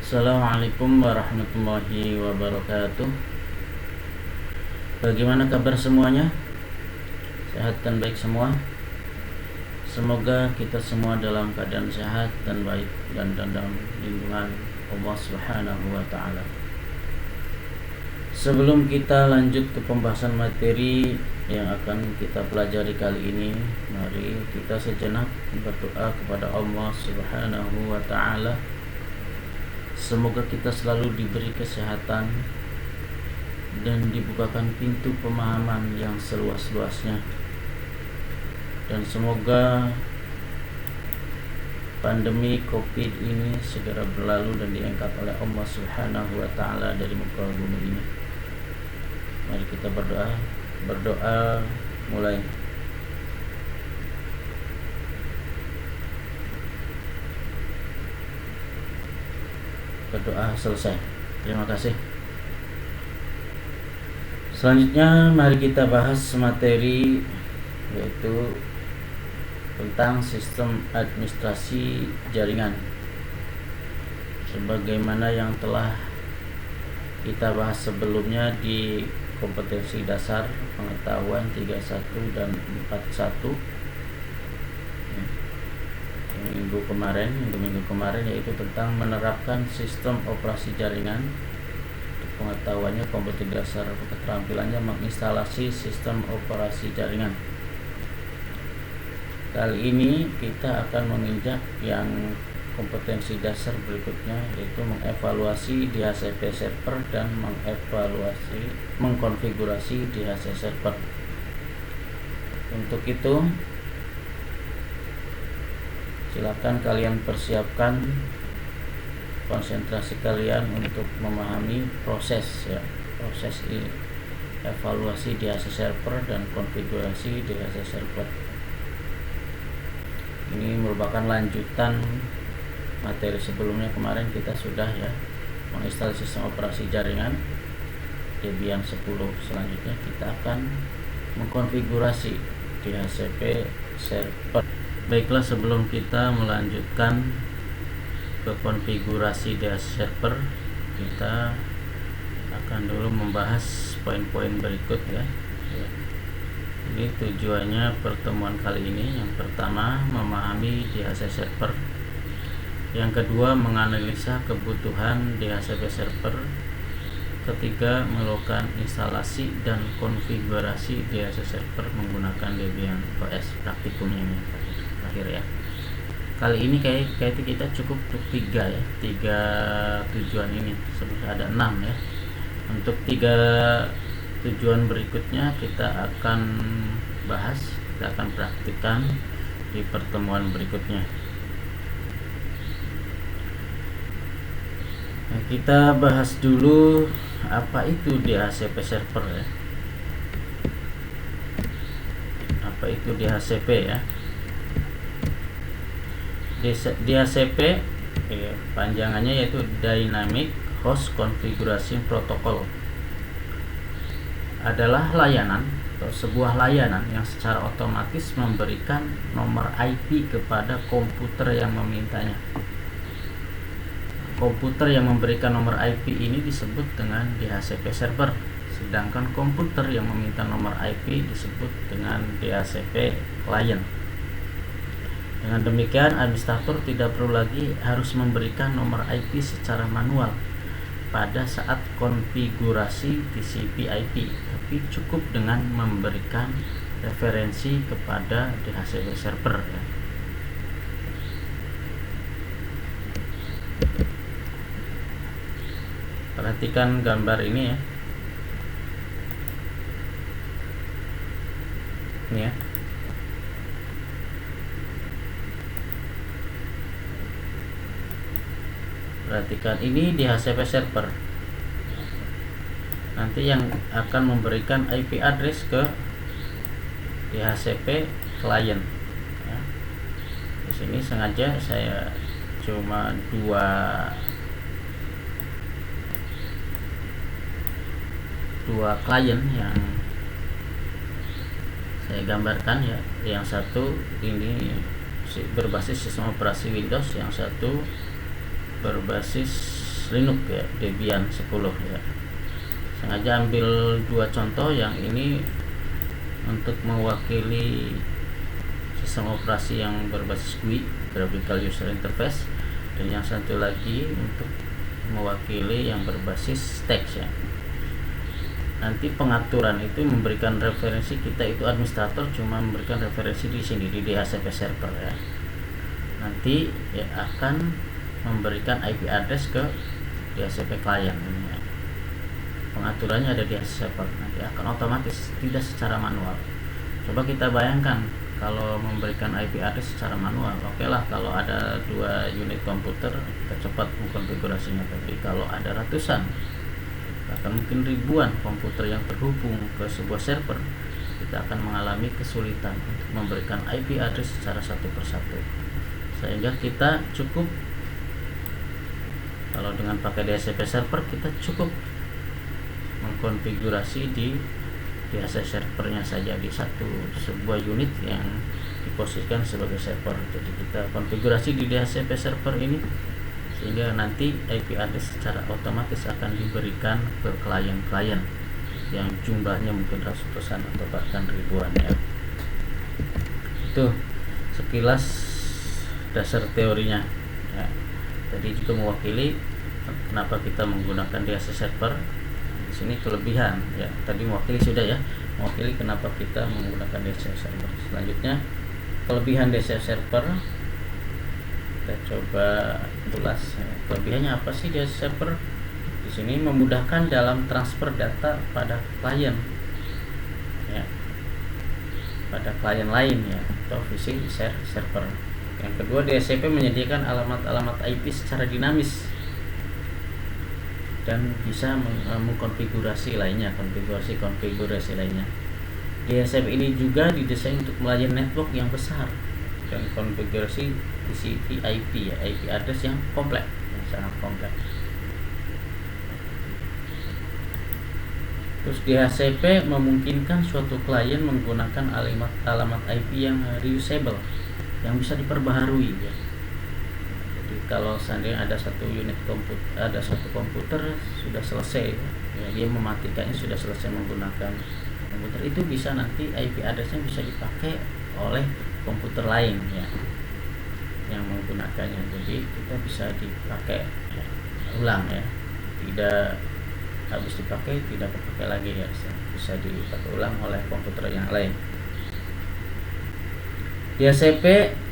Assalamualaikum warahmatullahi wabarakatuh. Bagaimana kabar semuanya? Sehat dan baik semua? Semoga kita semua dalam keadaan sehat dan baik dan dalam lindungan Allah Subhanahu wa taala. Sebelum kita lanjut ke pembahasan materi yang akan kita pelajari kali ini, mari kita sejenak berdoa kepada Allah Subhanahu wa taala. Semoga kita selalu diberi kesehatan dan dibukakan pintu pemahaman yang seluas-luasnya, dan semoga pandemi Covid ini segera berlalu dan diangkat oleh Allah Subhanahu wa taala dari muka bumi ini. Mari kita berdoa mulai. Berdoa selesai. Terima kasih. Selanjutnya mari kita bahas materi, yaitu tentang sistem administrasi jaringan. Sebagaimana yang telah kita bahas sebelumnya di kompetensi dasar pengetahuan 31 dan 41 minggu kemarin, yaitu tentang menerapkan sistem operasi jaringan. Pengetahuannya kompetensi dasar, keterampilannya menginstalasi sistem operasi jaringan. Kali ini kita akan menginjak yang kompetensi dasar berikutnya, yaitu mengevaluasi DHCP server dan mengkonfigurasi DHCP server. Untuk itu, silakan kalian persiapkan konsentrasi kalian untuk memahami proses ini, evaluasi DHCP server dan konfigurasi DHCP server. Ini merupakan lanjutan materi sebelumnya. Kemarin kita sudah menginstalasi sistem operasi jaringan Debian 10. Selanjutnya kita akan mengkonfigurasi DHCP server. Baiklah, sebelum kita melanjutkan ke konfigurasi DHCP server, kita akan dulu membahas poin-poin berikut ya. Ini tujuannya pertemuan kali ini. Yang pertama, memahami DHCP server. Yang kedua, menganalisa kebutuhan DHCP server. Ketiga, melakukan instalasi dan konfigurasi DHCP server menggunakan Debian OS. Praktikumnya ini terakhir ya. Kali ini kayak kita cukup untuk tiga tujuan ini. Sebenarnya ada 6 ya. Untuk 3 tujuan berikutnya kita akan bahas, kita akan praktikkan di pertemuan berikutnya. Nah, kita bahas dulu apa itu DHCP server ya. Apa itu DHCP ya? DHCP panjangannya yaitu Dynamic Host Configuration Protocol. Adalah layanan atau sebuah layanan yang secara otomatis memberikan nomor IP kepada komputer yang memintanya. Komputer yang memberikan nomor IP ini disebut dengan DHCP server, sedangkan komputer yang meminta nomor IP disebut dengan DHCP client. Dengan demikian, administrator tidak perlu lagi harus memberikan nomor IP secara manual pada saat konfigurasi TCP/IP, tapi cukup dengan memberikan referensi kepada DHCP server ya. Perhatikan gambar ini ya. Ini ya. Perhatikan, ini DHCP server. Nanti yang akan memberikan IP address ke DHCP client ya. Di sini sengaja saya cuma dua klien yang saya gambarkan ya. Yang satu ini berbasis sistem operasi Windows, yang satu berbasis Linux ya, Debian 10 ya. Sengaja ambil dua contoh, yang ini untuk mewakili sistem operasi yang berbasis GUI, Graphical User Interface, dan yang satu lagi untuk mewakili yang berbasis teks ya. Nanti pengaturan itu memberikan referensi, kita itu administrator cuma memberikan referensi di sini di DHCP server ya. Nanti ya akan memberikan IP address ke DHCP client ini ya. Pengaturannya ada di DHCP, nanti akan otomatis, tidak secara manual. Coba kita bayangkan kalau memberikan IP address secara manual, oke lah kalau ada 2 unit komputer kita cepat mengkonfigurasinya, tapi kalau ada ratusan bahkan mungkin ribuan komputer yang terhubung ke sebuah server, kita akan mengalami kesulitan untuk memberikan IP address secara satu persatu. Sehingga kita cukup, kalau dengan pakai DHCP server, kita cukup mengkonfigurasi di DHCP servernya saja, di sebuah unit yang diposisikan sebagai server. Jadi kita konfigurasi di DHCP server ini, sehingga nanti IP address secara otomatis akan diberikan ke klien-klien yang jumlahnya mungkin ratusan atau bahkan ribuan ya. Itu sekilas dasar teorinya ya. Tadi juga mewakili kenapa kita menggunakan DHCP server. Di sini kelebihan ya, tadi mewakili sudah ya, mewakili kenapa kita menggunakan DHCP server. Selanjutnya kelebihan DHCP server, kita coba ulas ya. Kelebihannya apa sih DHCP server? Di sini memudahkan dalam transfer data pada klien ya, pada klien lain ya, atau visi server. Yang kedua, DHCP menyediakan alamat-alamat IP secara dinamis dan bisa mengkonfigurasi lainnya, konfigurasi lainnya. DHCP ini juga didesain untuk melayani network yang besar dan konfigurasi TCP IP ya, IP address yang kompleks, yang sangat kompleks. Terus DHCP memungkinkan suatu klien menggunakan alamat IP yang reusable, yang bisa diperbaharui ya. Jadi kalau seandainya ada satu komputer sudah selesai ya, dia mematikannya sudah selesai menggunakan komputer itu, bisa nanti IP addressnya bisa dipakai oleh komputer lain ya yang menggunakannya. Jadi kita bisa dipakai ya, ulang ya, tidak habis dipakai tidak terpakai lagi ya, bisa dipakai ulang oleh komputer yang lain. DHCP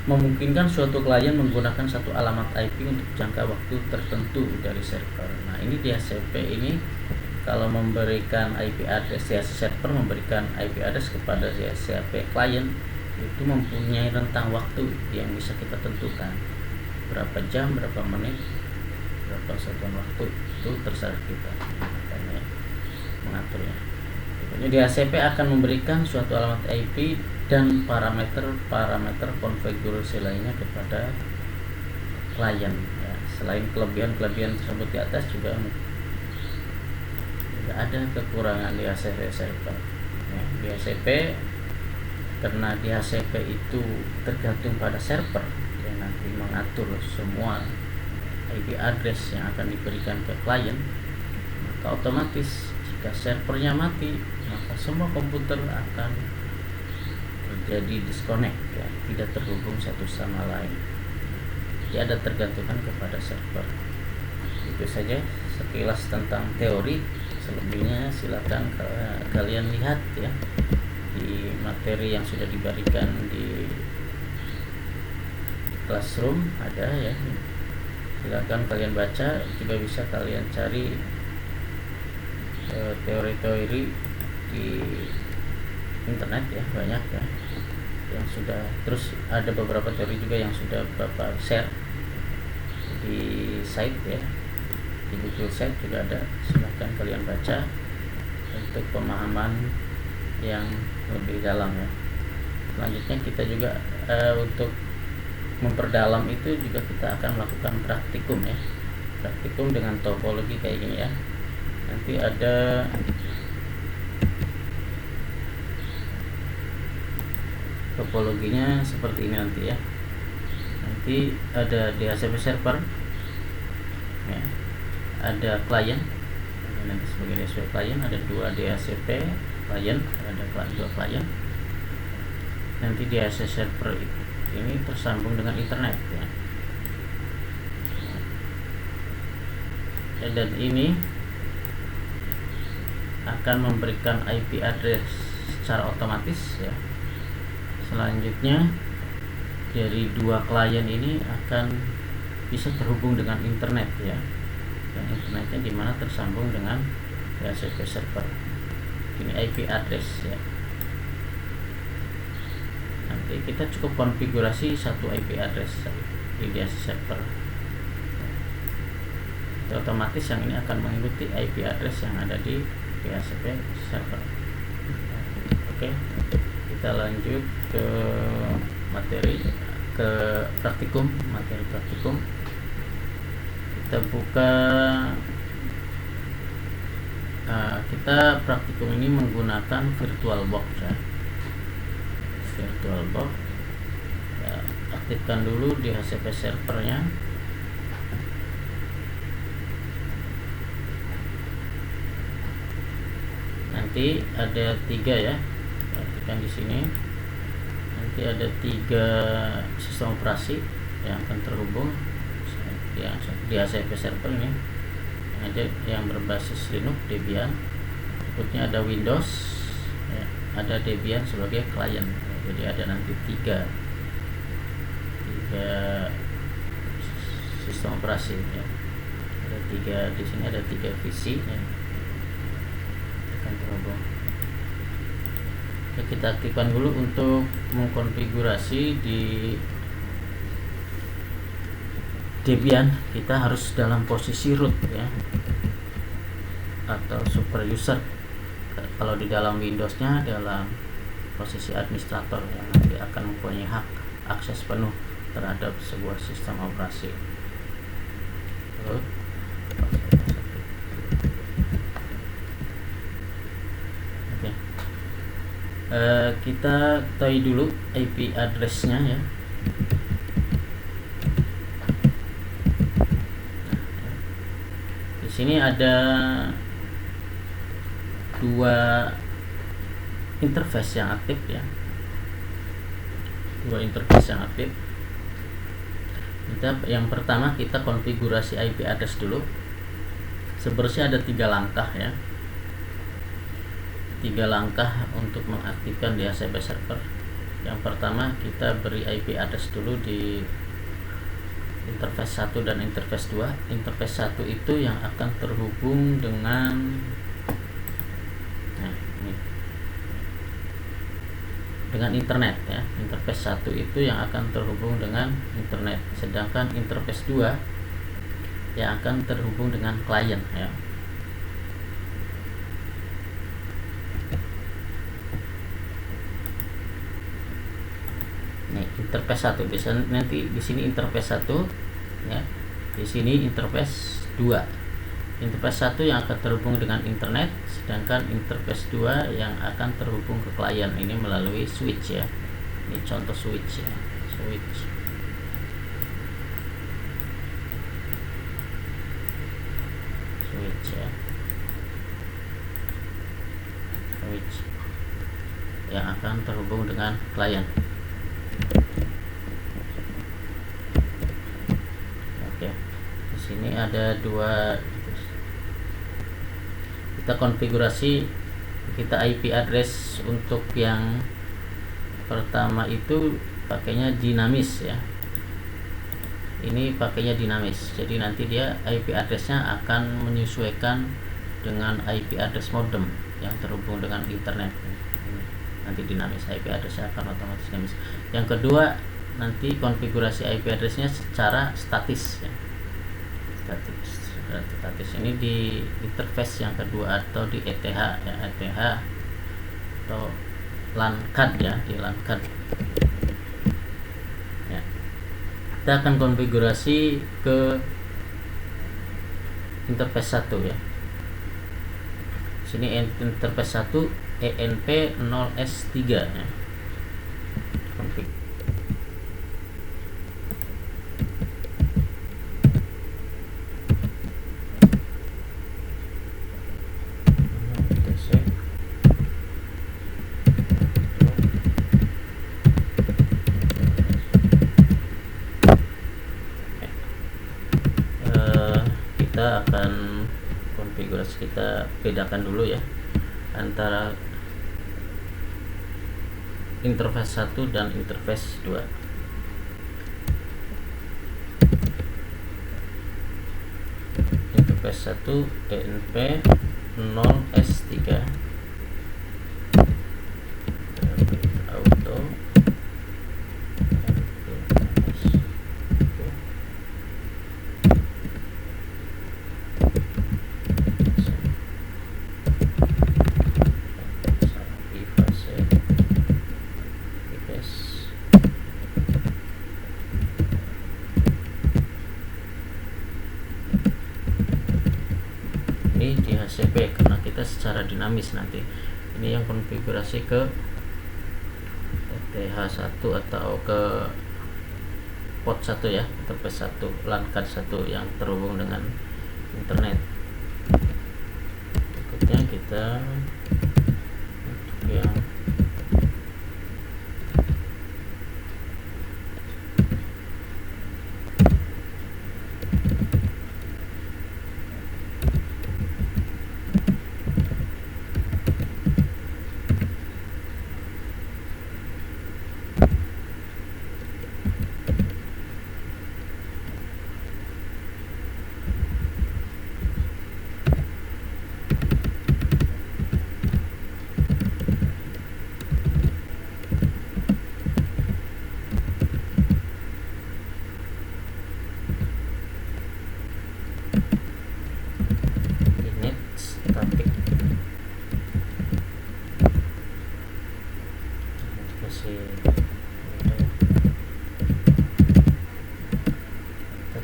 memungkinkan suatu klien menggunakan satu alamat IP untuk jangka waktu tertentu dari server. Nah ini DHCP ini kalau memberikan IP address, DHCP server memberikan IP address kepada DHCP klien, itu mempunyai rentang waktu yang bisa kita tentukan, berapa jam, berapa menit, berapa satuan waktu, itu terserah kita makanya mengaturnya. Pokoknya DHCP akan memberikan suatu alamat IP dan parameter konfigurasi lainnya kepada klien ya. Selain kelebihan tersebut di atas, juga tidak ada kekurangan DHCP server ya. DHCP, karena DHCP itu tergantung pada server yang nanti mengatur semua IP address yang akan diberikan ke klien, maka otomatis jika servernya mati, maka semua komputer akan terjadi disconnect ya, tidak terhubung satu sama lain. Jadi ada tergantungan kepada server. Itu saja sekilas tentang teori. Selebihnya silakan kalian lihat ya di materi yang sudah diberikan di Classroom, ada ya, silakan kalian baca. Juga bisa kalian cari teori-teori di internet ya, banyak ya yang sudah. Terus ada beberapa teori juga yang sudah Bapak share di site ya, di Google Site juga ada, silahkan kalian baca untuk pemahaman yang lebih dalam ya. Selanjutnya kita juga untuk memperdalam itu juga kita akan melakukan praktikum ya, praktikum dengan topologi kayak gini ya. Nanti ada topologinya seperti ini nanti ya. Nanti ada DHCP server ya, ada klien, nanti sebagai DHCP klien ada 2 DHCP klien, ada 2 klien. Nanti DHCP server ini tersambung dengan internet ya. Dan ini akan memberikan IP address secara otomatis ya. Selanjutnya dari 2 klien ini akan bisa terhubung dengan internet ya. Dan internetnya dimana tersambung dengan DHCP server. Ini IP address ya. Nanti kita cukup konfigurasi 1 IP address di DHCP server. Jadi otomatis yang ini akan mengikuti IP address yang ada di DHCP server. Oke, kita lanjut ke materi, ke praktikum, materi praktikum. Kita buka, kita praktikum ini menggunakan VirtualBox ya. VirtualBox ya, aktifkan dulu di DHCP servernya. Nanti ada 3 ya, perhatikan di sini. Nanti ada 3 sistem operasi yang akan terhubung yang di DHCP server ini. Yang berbasis Linux, Debian. Berikutnya ada Windows ya, ada Debian sebagai klien. Jadi ada nanti 3 sistem operasi ya. Ada 3 di sini, ada 3 visi ya. Akan terhubung. Ya, kita aktifkan dulu untuk mengkonfigurasi di Debian. Kita harus dalam posisi root ya, atau super user. Kalau di dalam Windowsnya dalam posisi administrator yang nanti akan mempunyai hak akses penuh terhadap sebuah sistem operasi. Oke. Kita ketahui dulu IP address-nya ya. Di sini ada 2 interface yang aktif ya. 2 interface yang aktif. Yang pertama kita konfigurasi IP address dulu. Sebenarnya ada 3 langkah ya. 3 langkah untuk mengaktifkan DHCP server. Yang pertama kita beri IP address dulu di interface 1 dan interface 2. Interface 1 itu yang akan terhubung dengan dengan internet ya. Interface 1 itu yang akan terhubung dengan internet, sedangkan interface 2 yang akan terhubung dengan klien ya. Nih, interface 1 bisa nanti di sini interface 1 ya. Di sini interface 2. Interface 1 yang akan terhubung dengan internet, sedangkan interface 2 yang akan terhubung ke klien ini melalui switch ya. Ini contoh switch ya. Switch ya. Switch yang akan terhubung dengan klien. Oke. Di sini ada 2. Kita konfigurasi, kita IP address untuk yang pertama itu pakainya dinamis ya. Ini pakainya dinamis, jadi nanti dia IP addressnya akan menyesuaikan dengan IP address modem yang terhubung dengan internet. Nanti dinamis, IP addressnya akan otomatis dinamis. Yang kedua, nanti konfigurasi IP addressnya secara statis ya. Statis ini di interface yang kedua atau di ETH ya, ETH atau LAN card ya, di LAN card ya. Kita akan konfigurasi ke interface 1 ya. Sini interface 1 ENP0S3 ya. Config. kita akan konfigurasi, kita bedakan dulu ya antara interface 1 dan interface 2. Interface 1 ENP 0S3 auto di HCP karena kita secara dinamis nanti. Ini yang konfigurasi ke TH1 atau ke port 1 ya, interface 1, LAN card 1 yang terhubung dengan internet. Berikutnya kita untuk yang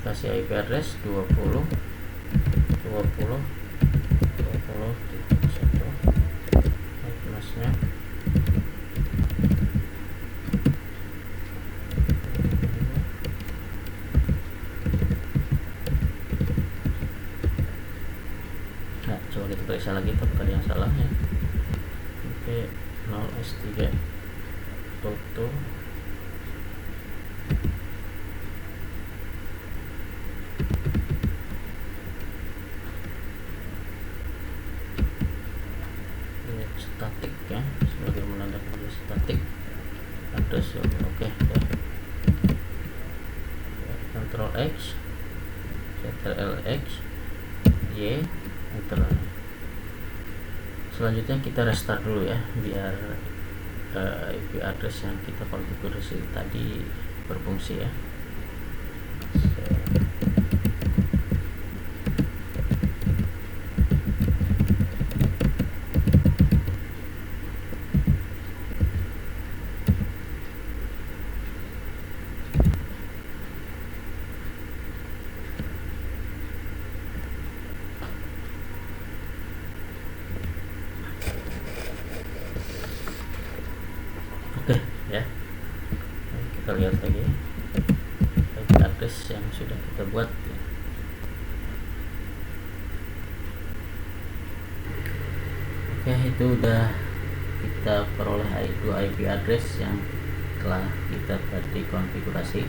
kasih IP address 20 masnya nah, coba kita periksa lagi apakah ada yang salah ya. Oke, 0S3 Toto statik ya, sebagai menandakan dia statik address. Oke ya. Ctrl X, Ctrl X, Y, enter. Selanjutnya kita restart dulu ya, biar IP address yang kita konfigurasi tadi berfungsi ya. Oke ya, kita lihat lagi IP address yang sudah kita buat ya. Oke, itu udah kita peroleh dua IP address yang telah kita tadi konfigurasi.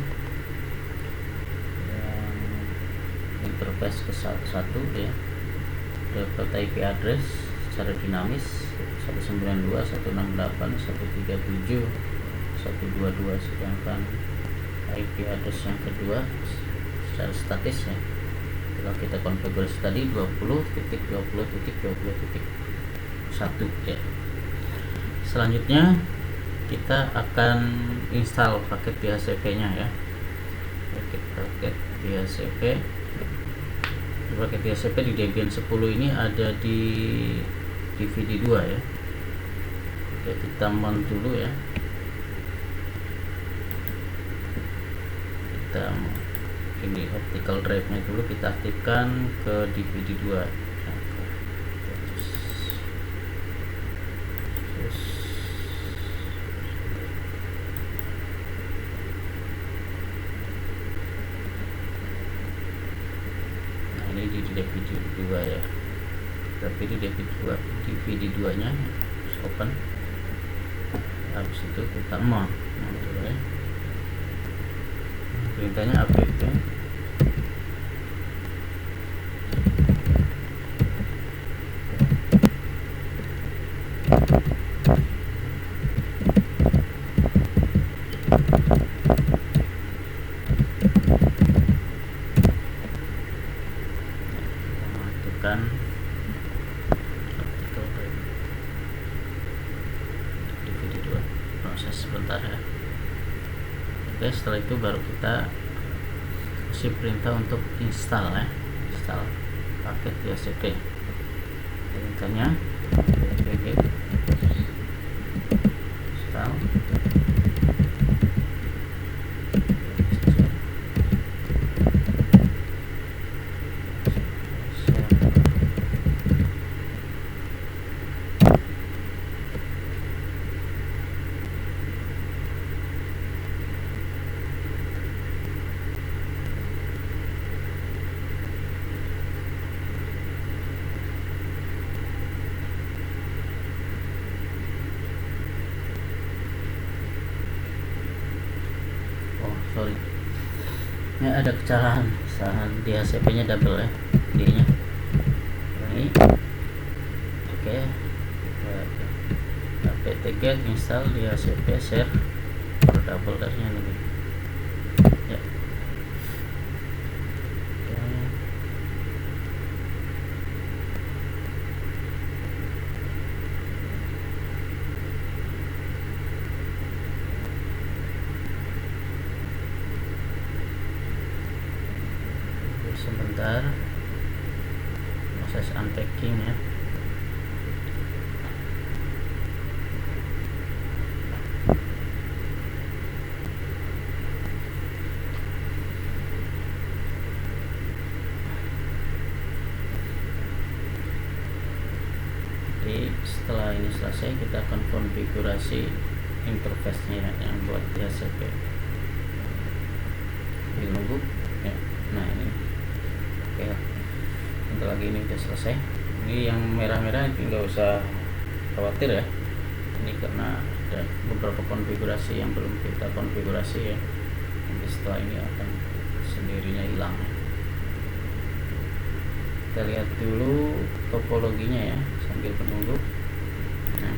Yang interface ke satu ya, dapat IP address secara dinamis 192, 168, 137, 122, sedangkan IP address yang kedua secara statis ya, kalau kita konfigurasi tadi 20.20.20.1 ya. Selanjutnya kita akan install paket DHCP nya ya, paket DHCP. Paket DHCP di Debian 10 ini ada di DVD 2 ya. Oke, kita mount dulu ya. Kita ini optical drive nya dulu kita aktifkan ke DVD 2. Nah, ini di DVD 2 ya. Tapi di DVD 2 nya open, habis itu kita mount dulu ya. Perintahnya update ya. menjalankan artikel DVD2. Proses sebentar ya. Oke, setelah itu baru kita kasih perintah untuk install ya, install paket DHCP. Perintahnya install sorry, ini ada kesalahan DHCP nya double ya, D-nya ini. Oke, apt-get install DHCP share double nya ini ya. Sebentar, proses unpacking ya. Jadi setelah ini selesai, kita akan konfigurasi interface-nya yang buat DHCP. Menunggu ya. Nah ini oke, bentar lagi ini udah selesai. Ini yang merah-merah itu nggak usah khawatir ya, ini karena ada beberapa konfigurasi yang belum kita konfigurasi ya. Nanti setelah ini akan sendirinya hilang. Kita lihat dulu topologinya ya sambil menunggu. Nah,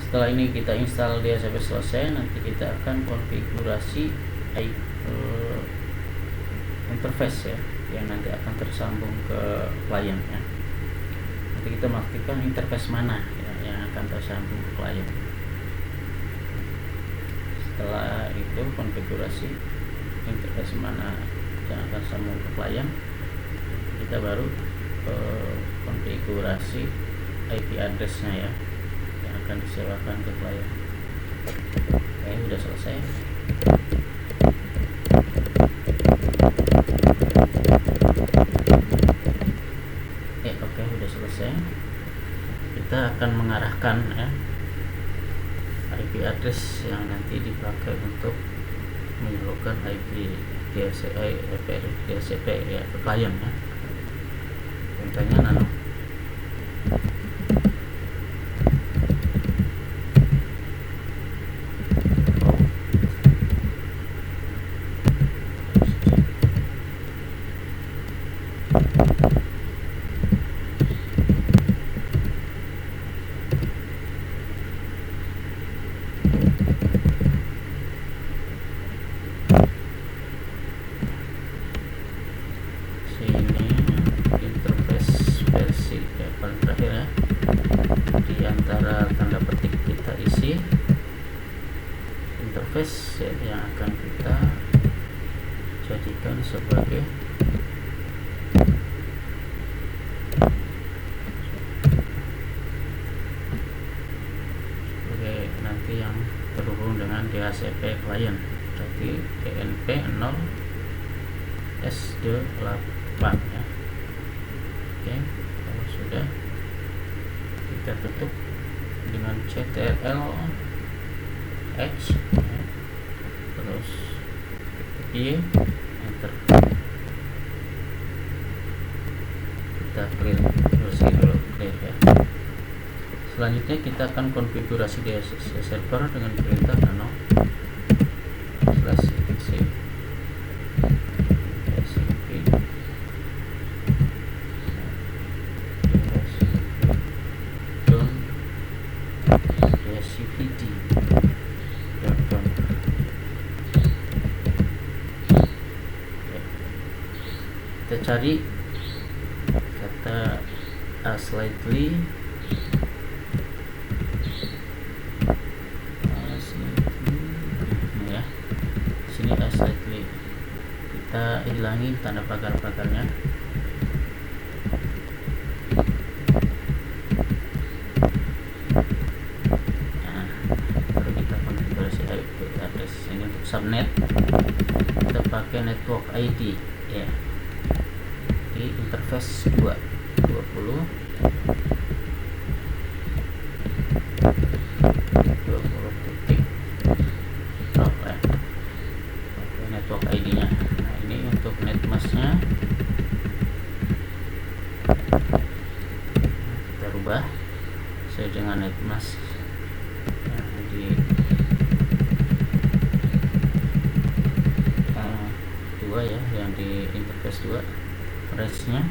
setelah ini kita install DHCP selesai, nanti kita akan konfigurasi interface ya, yang nanti akan tersambung ke klien ya. Nanti kita memastikan interface mana ya, yang akan tersambung ke klien. Setelah itu konfigurasi interface mana yang akan sambung ke klien, kita baru konfigurasi IP address-nya ya, yang akan disewakan ke klien. Oke, sudah selesai. Oke, sudah selesai. Kita akan mengarahkan ya IP address yang nanti dipakai untuk menyalurkan IP DHCP ya ke klien ya. Contohnya nano. Interface yang akan kita jadikan sebagai nanti yang terhubung dengan DHCP klien, berarti DNP 0 SD8 ya. Oke, kalau sudah kita tutup dengan CTRL X ya. Terus Y enter, kita clear bersih dulu, clear ya. Selanjutnya kita akan konfigurasi DHCP server dengan perintah nano /etc kita cari kata slightly ini ya, sini slightly kita hilangi tanda pagar-pagarnya. Nah, baru kita konfigurasi IP address. Ini untuk subnet kita pakai network ID ya, di interface 20 titik berapa ya, pakai network ID nya. Nah, ini untuk netmasknya kita rubah sesuai dengan netmask yang di 2 ya, yang di interface 2 range-nya.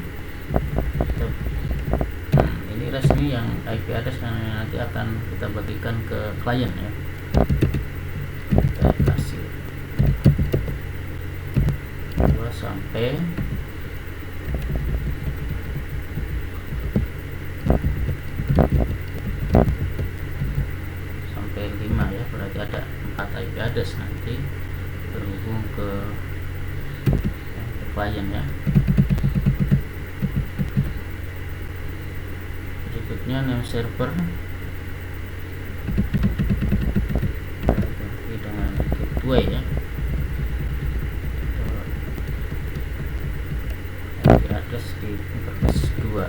Ini range yang IP address yang nanti akan kita bagikan ke klien ya. Kita kasih 2 sampai sampai 5 ya, berarti ada 4 IP address nanti berhubung ke klien ya. Berikutnya name server ganti dengan gateway ya, IP address di interface 2.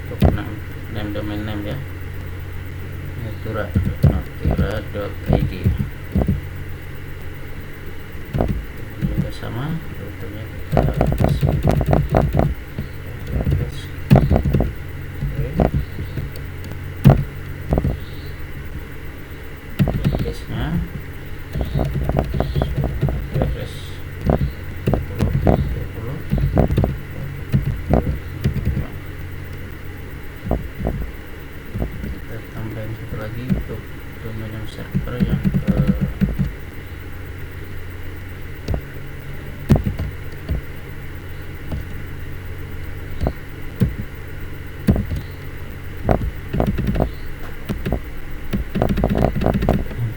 Untuk name domain name ya, notira.id. Ini juga sama, rutenya kita kasih address-nya address 20. Kita tambahin satu lagi untuk domain server yang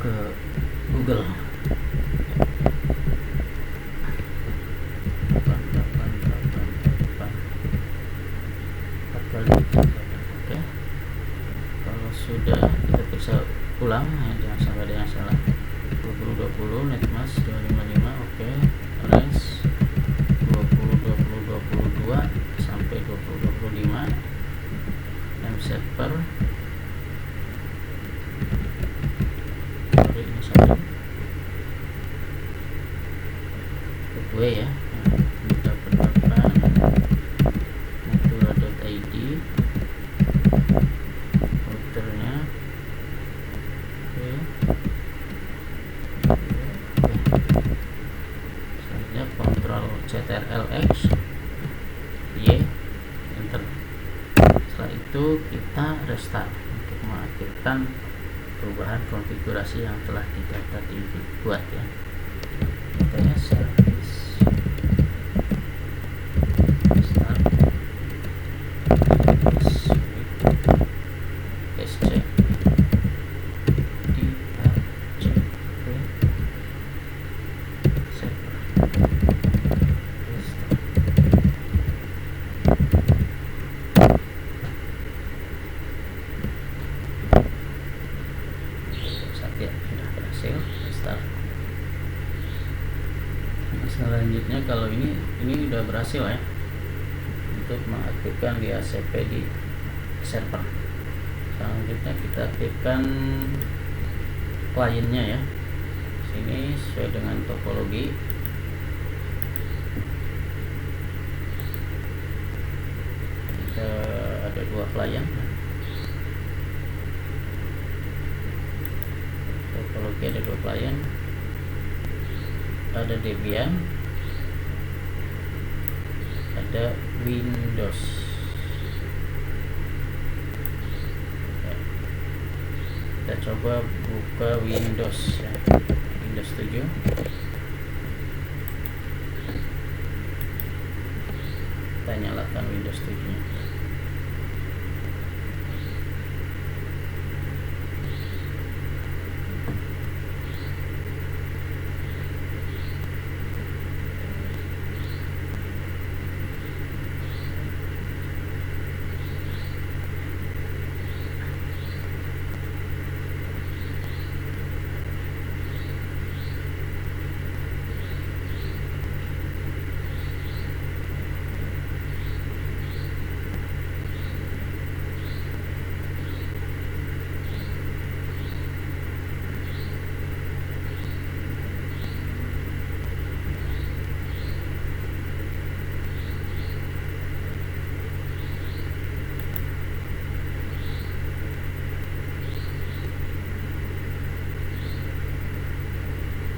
ke Google. 4 kali. Oke. Kalau sudah, kita periksa ulang ya, jangan sampai ada yang salah. 2020 netmask 255. Oke. Range 20 sampai 2025. Name server, sorry ini salah, gateway ya, kita penerapan notira.id, routernya selanjutnya kontrol CTRL-X Y, enter. Setelah itu kita restart untuk mengaktifkan perubahan konfigurasi yang telah kita tadi buat ya. Kita service start SC di RCP server ya, sudah berhasil restart. Selanjutnya kalau ini udah berhasil ya untuk mengaktifkan DHCP di server. Selanjutnya kita aktifkan kliennya ya. Sini sesuai dengan topologi. Kita ada 2 klien. Topologi ada 2 klien. Ada Debian, ada Windows. Ya. Kita coba buka Windows ya. Windows 7. Kita nyalakan Windows 7 nya.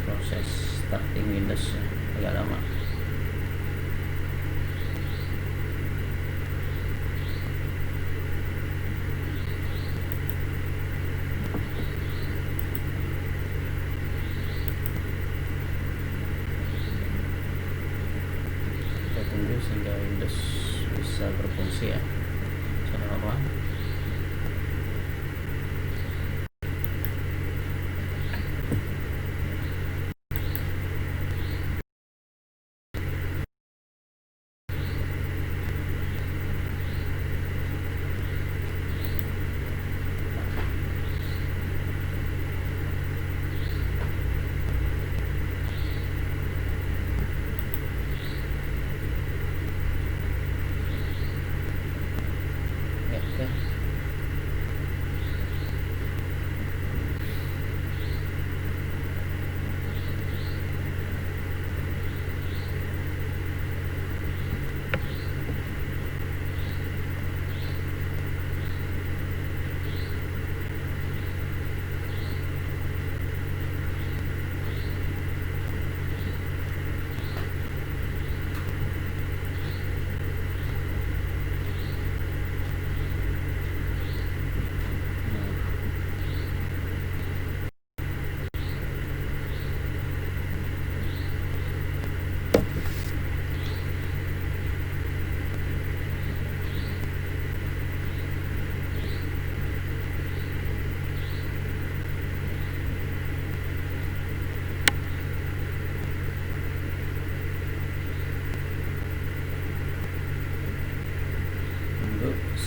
Proses starting Windows ya, agak lama. Kita tunggu sehingga Windows bisa berfungsi ya. Jangan lama.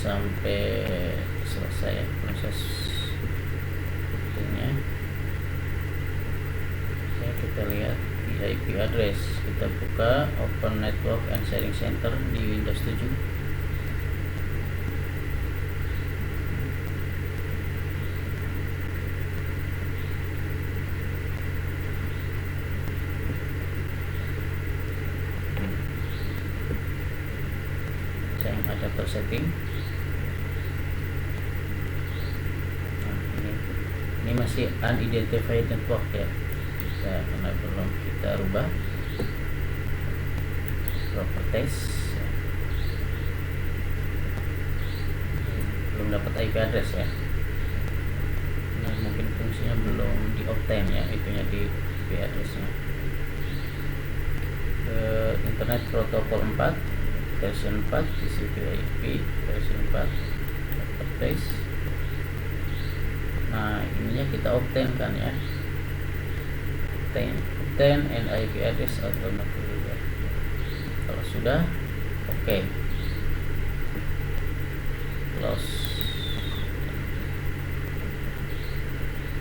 Sampai selesai proses itunya. Ya, kita lihat di IP address, kita buka Open Network and Sharing Center di Windows 7. Yang adapter setting. Ini masih unidentified network ya, karena belum kita rubah. Properties belum dapat IP address ya, nah, mungkin fungsinya belum di obtain ya, itunya di IP addressnya. Internet Protocol 4 version 4, TCP IP version 4, properties. Nah, ininya kita obtain kan ya, obtain and IP address automatically. Kalau sudah oke, close.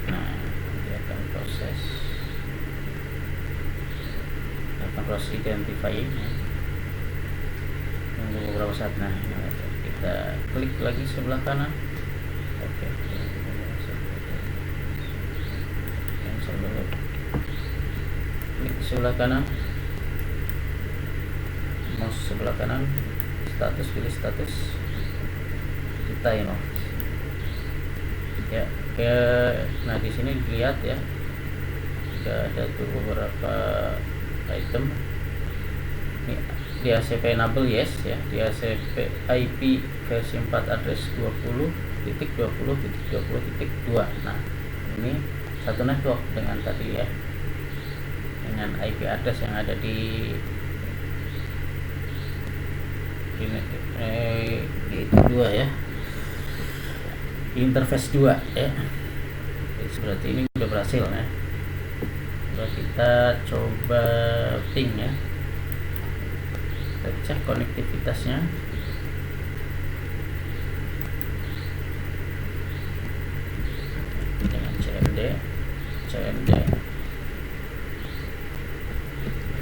Nah, dia akan proses identifying ya. Tunggu beberapa saat. Nah, kita klik lagi sebelah kanan. Oke, cancel dulu. sebelah kanan, mouse sebelah kanan, status, pilih status, time off. Ya, nah di sini dilihat ya, ada tuh beberapa item. Ini DHCP enable yes ya, DHCP IP versi 4 address 20.20.20.2. Nah, ini satu network dengan tadi ya, dengan IP address yang ada di dua ya, interface 2 ya. Berarti ini sudah berhasil ya. Coba kita coba ping ya, kita cek konektivitasnya. Dengan CMD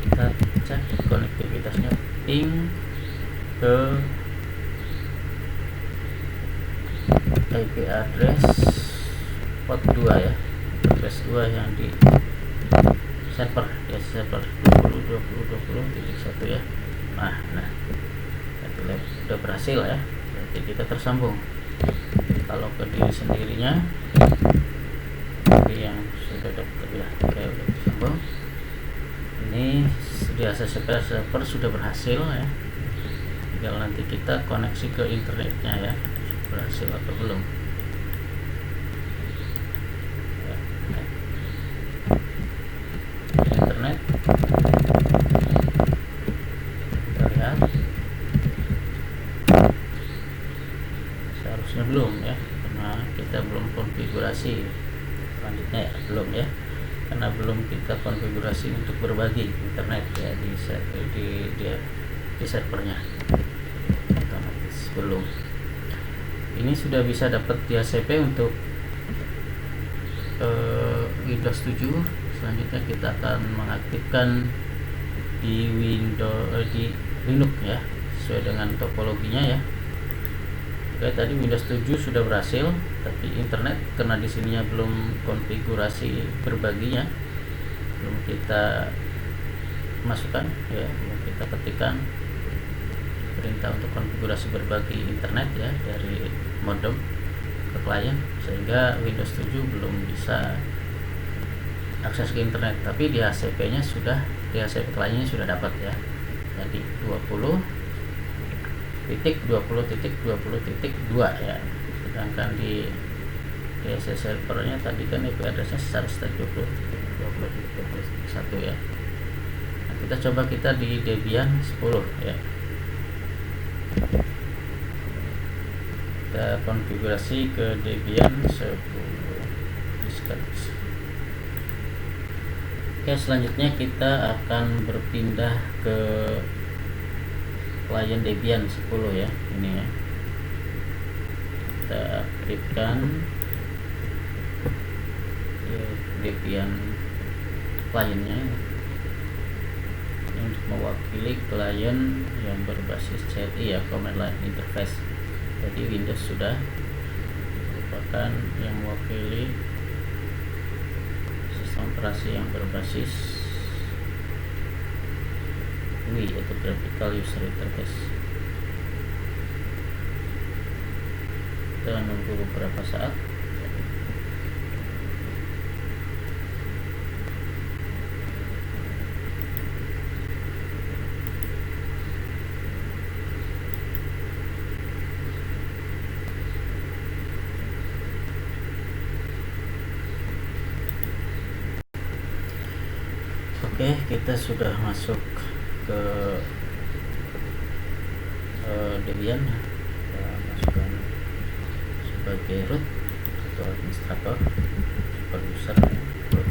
kita cek konektivitasnya, ping ke IP address port 2 ya, address 2 yang di server ya, server 20.20.20.1 ya. Nah udah berhasil ya, berarti kita tersambung. Kalau ke diri sendirinya, yang sudah dapat ya, udah tersambung. Ini DHCP server sudah berhasil ya, tinggal nanti kita koneksi ke internetnya ya, berhasil atau belum. Internet kita lihat, seharusnya belum ya, karena kita belum konfigurasi. Selanjutnya ya, belum ya, karena belum kita konfigurasi untuk berbagi internet ya di servernya, otomatis belum. Ini sudah bisa dapat DHCP untuk Windows 7. Selanjutnya kita akan mengaktifkan di di Linux ya, sesuai dengan topologinya ya. Oke, tadi Windows 7 sudah berhasil, tapi internet karena di sininya belum konfigurasi berbaginya, belum kita masukkan ya, belum kita ketikkan perintah untuk konfigurasi berbagi internet ya dari modem ke klien, sehingga Windows 7 belum bisa akses ke internet. Tapi DHCP-nya sudah, DHCP kliennya sudah dapat ya. Jadi 20.20.20.2 ya. Sedangkan di DHCP servernya tadi kan IP addressnya 120.20.21 ya. Nah, kita coba di Debian 10 ya. Kita konfigurasi ke Debian 10. Oke, selanjutnya kita akan berpindah ke klien Debian 10 ya. Ini ya, kita aktifkan Debian kliennya untuk mewakili klien yang berbasis CLI ya, command line interface. Jadi Windows sudah merupakan yang mewakili sistem operasi yang berbasis GUI atau graphical user interface. Kita menunggu beberapa saat. Oke, kita sudah masuk ke Debian. Kita masukkan sebagai root atau administrator, super user root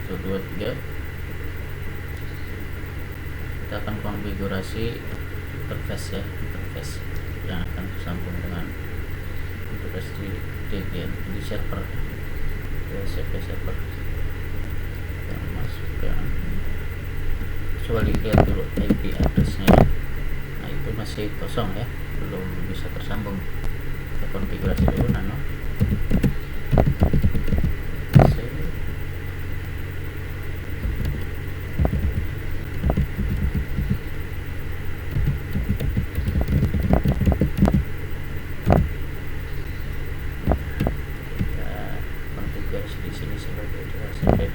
123. Kita akan konfigurasi interface ya, interface yang akan tersambung dengan interface di Debian di server DHCP server. Kita masukkan, coba dilihat dulu IP addressnya ya. Nah, itu masih kosong ya, belum bisa tersambung. Kita konfigurasi dulu nano guys di sini sebagai DHCP.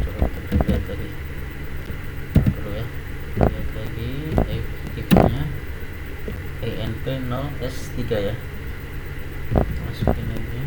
Coba kita lihat tadi dulu ya, lihat lagi tipenya ENP0S3 ya, masukin aja.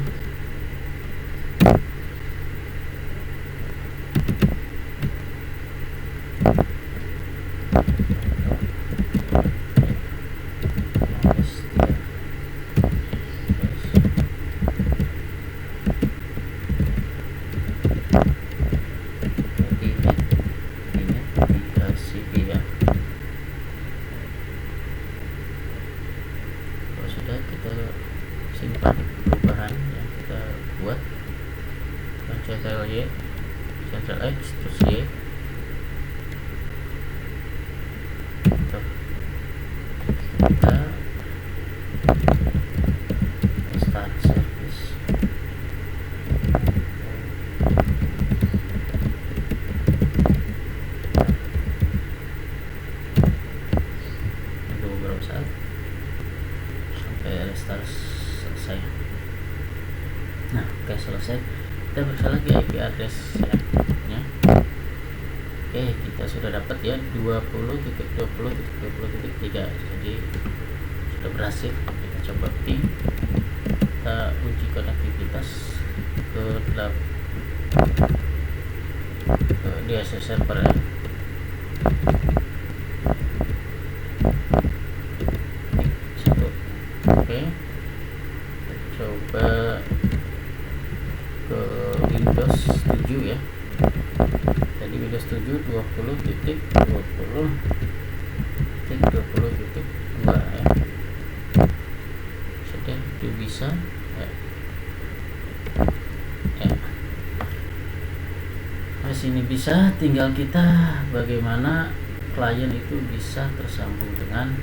Kita simpan perubahan yang kita buat, Ctrl Y, Ctrl X, terus Y, kita start service. Tunggu beberapa saat restart selesai. Nah, oke, selesai. Kita periksa lagi IP address ya. Oke, kita sudah dapat ya 20.20.20.3. Jadi sudah berhasil. Kita coba ping, kita uji konektivitas ke DHCP server ya. Oke, coba ke Windows 7 ya. Jadi Windows 7 20.20.20.2 ya. Sudah itu bisa ya. Nah, sini bisa, tinggal kita bagaimana klien itu bisa tersambung dengan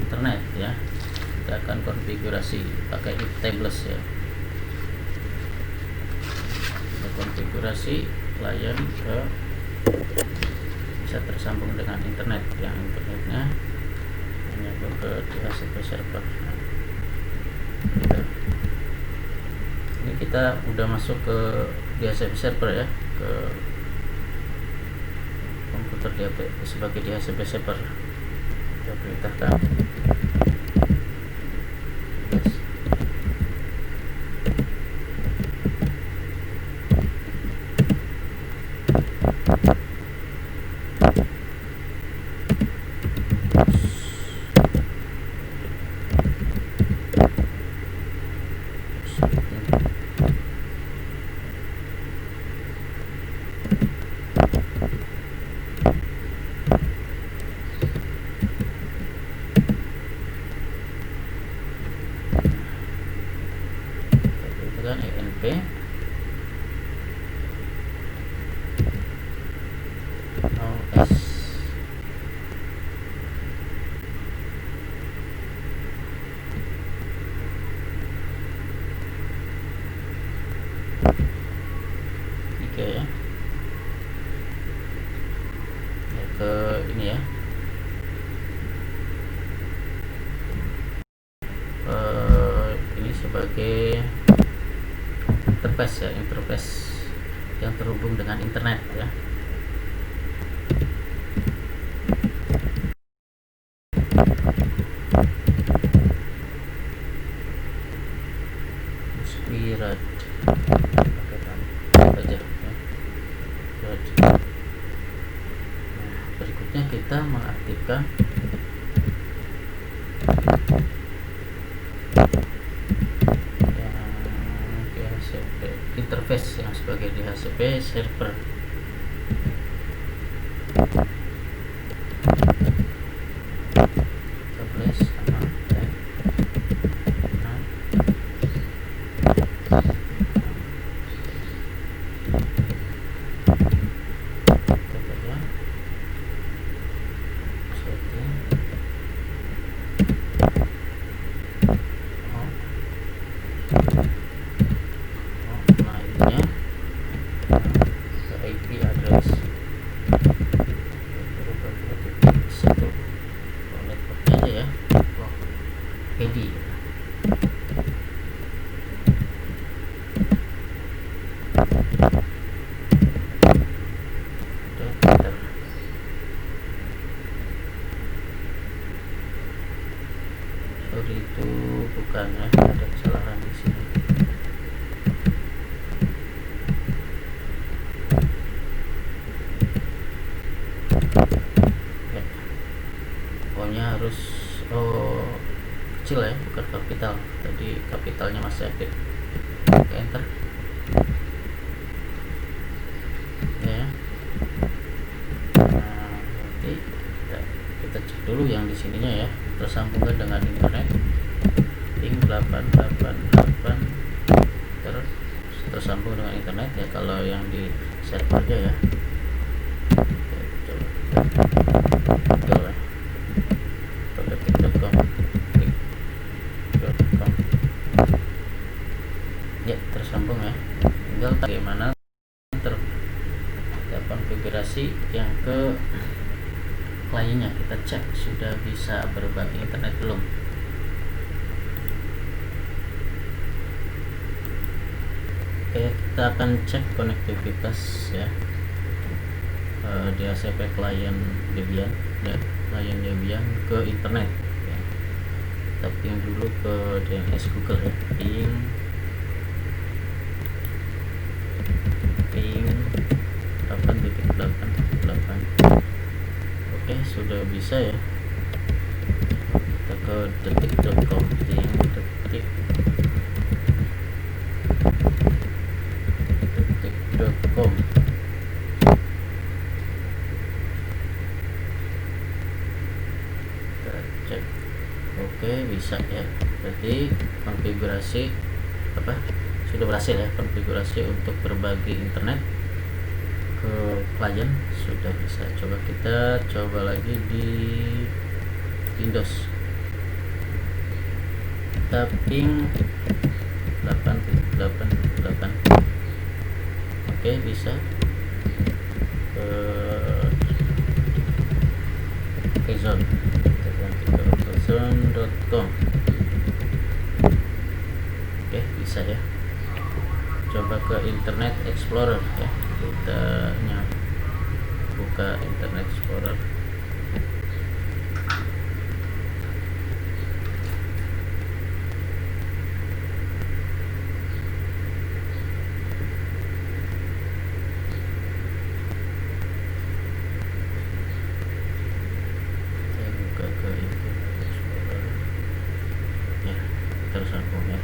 internet ya. Kita akan konfigurasi pakai tablets ya. Kita konfigurasi klien ke bisa tersambung dengan internet, yang internetnya hanya ke DHCP server. Nah, gitu. Ini kita udah masuk ke DHCP server ya, ke komputer sebagai DHCP server. Kita perintahkan ENP OS. Tiga ya. Ke ini ya. Ini sebagai interface ya, interface yang terhubung dengan internet ya. Spirit aja ya. Nah, berikutnya kita mengaktifkan interface yang sebagai DHCP server. sorry, itu bukan ya, ada kesalahan di sini. Ya, pokoknya harus kecil ya, bukan kapital. Tadi kapitalnya masih aktif. Oke, enter ya. Nah, nanti kita cek dulu yang di sininya ya, tersambung dengan internet ping 888 terus tersambung dengan internet ya, kalau yang di servernya ya. Coba detik.com ya, tersambung ya. Tinggal bagaimana kita konfigurasi yang ke kliennya, kita cek sudah bisa berbagi internet belum. Oke, kita akan cek konektivitas ya, DHCP klien Debian ya, klien Debian ke internet ya. Kita ping dulu ke DNS Google ya, ping 8.8.8. Oke, sudah bisa ya. Kita ke detik.com, ping detik.com. Kita cek. Oke, bisa ya. Berarti konfigurasi apa? Sudah berhasil ya, konfigurasi untuk berbagi internet ke klien sudah bisa. Coba kita coba lagi di Windows, kita ping 8.8.8. oke, bisa ke zone zone.com. oke, bisa ya. Coba ke Internet Explorer ya, kita buka Internet Explorer. Tersambung ya.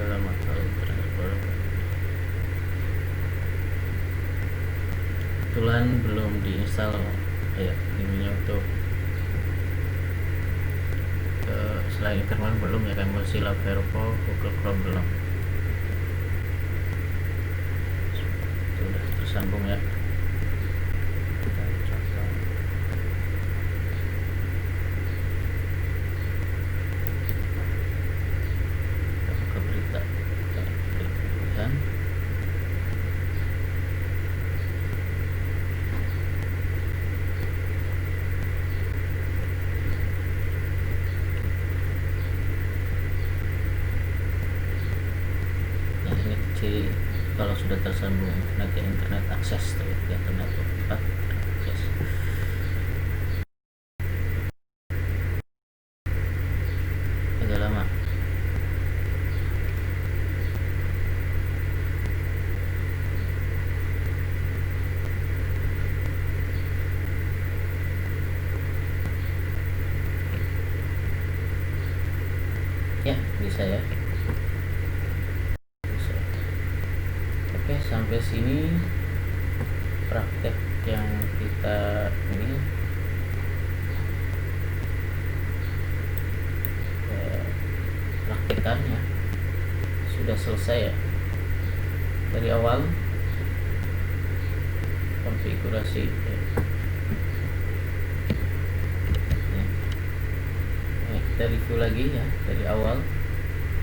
Dalam masalah Internet Explorer kebetulan belum diinstal ya ininya untuk selain Ethernet belum ya, kayak Mozilla Firefox, Google Chrome belum. Sudah tersambung ya. Kalau sudah tersambung internet ya, internet akses tuh ya, internet 4 akses. Agak lama. Ya, bisa ya. Oke, sampai sini praktek yang kita ini praktekannya sudah selesai ya. Dari awal konfigurasi ya. Kita review lagi ya, dari awal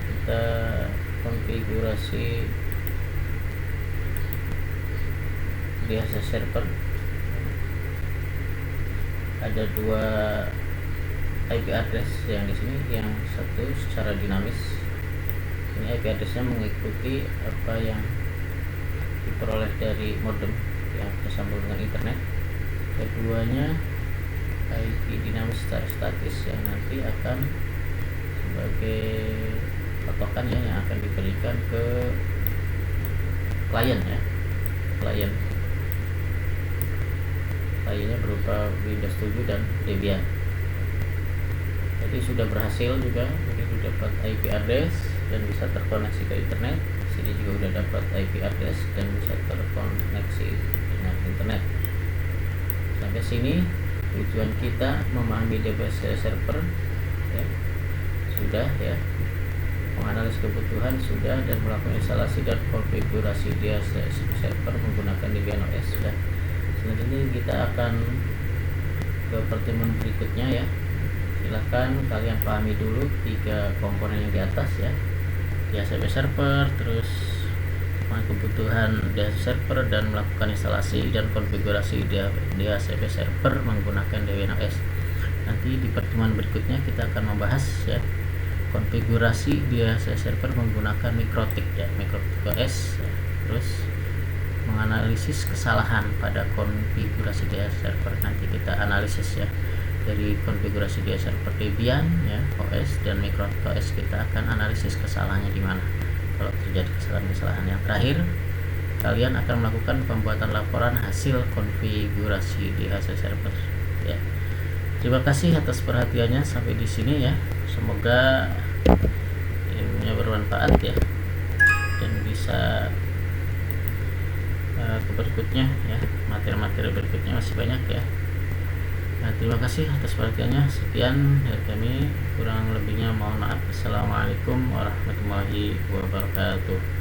kita konfigurasi biasa server. Ada dua IP address yang di sini, yang satu secara dinamis Ini IP address-nya mengikuti apa yang diperoleh dari modem yang tersambung dengan internet. Keduanya IP dinamis secara statis yang nanti akan sebagai patokan ya, yang akan diberikan ke klien ya. Kliennya berupa Windows 7 dan Debian. Jadi sudah berhasil juga, jadi sudah dapat IP address dan bisa terkoneksi ke internet. Sini juga sudah dapat IP address dan bisa terkoneksi dengan internet. Sampai sini tujuan kita memahami DBA server ya, sudah ya, menganalisis kebutuhan sudah, dan melakukan instalasi dan konfigurasi DHCP server menggunakan Debian OS sudah. Selanjutnya kita akan ke pertemuan berikutnya ya. Silahkan kalian pahami dulu 3 komponen yang di atas ya, DHCP server, terus kebutuhan DHCP server, dan melakukan instalasi dan konfigurasi DHCP server menggunakan Debian OS. Nanti di pertemuan berikutnya kita akan membahas ya konfigurasi DHCP server menggunakan MikroTik ya, MikroTik OS ya. Terus menganalisis kesalahan pada konfigurasi DHCP server. Nanti kita analisis ya dari konfigurasi DHCP server Debian ya, OS dan MikroTik OS, kita akan analisis kesalahannya di mana. Kalau terjadi kesalahan-kesalahan yang terakhir, kalian akan melakukan pembuatan laporan hasil konfigurasi DHCP server ya. Terima kasih atas perhatiannya sampai di sini ya. Semoga ilmunya bermanfaat ya, dan bisa ke berikutnya ya, materi-materi berikutnya masih banyak ya. Nah, terima kasih atas perhatiannya. Sekian dari kami, kurang lebihnya mohon maaf. Assalamualaikum warahmatullahi wabarakatuh.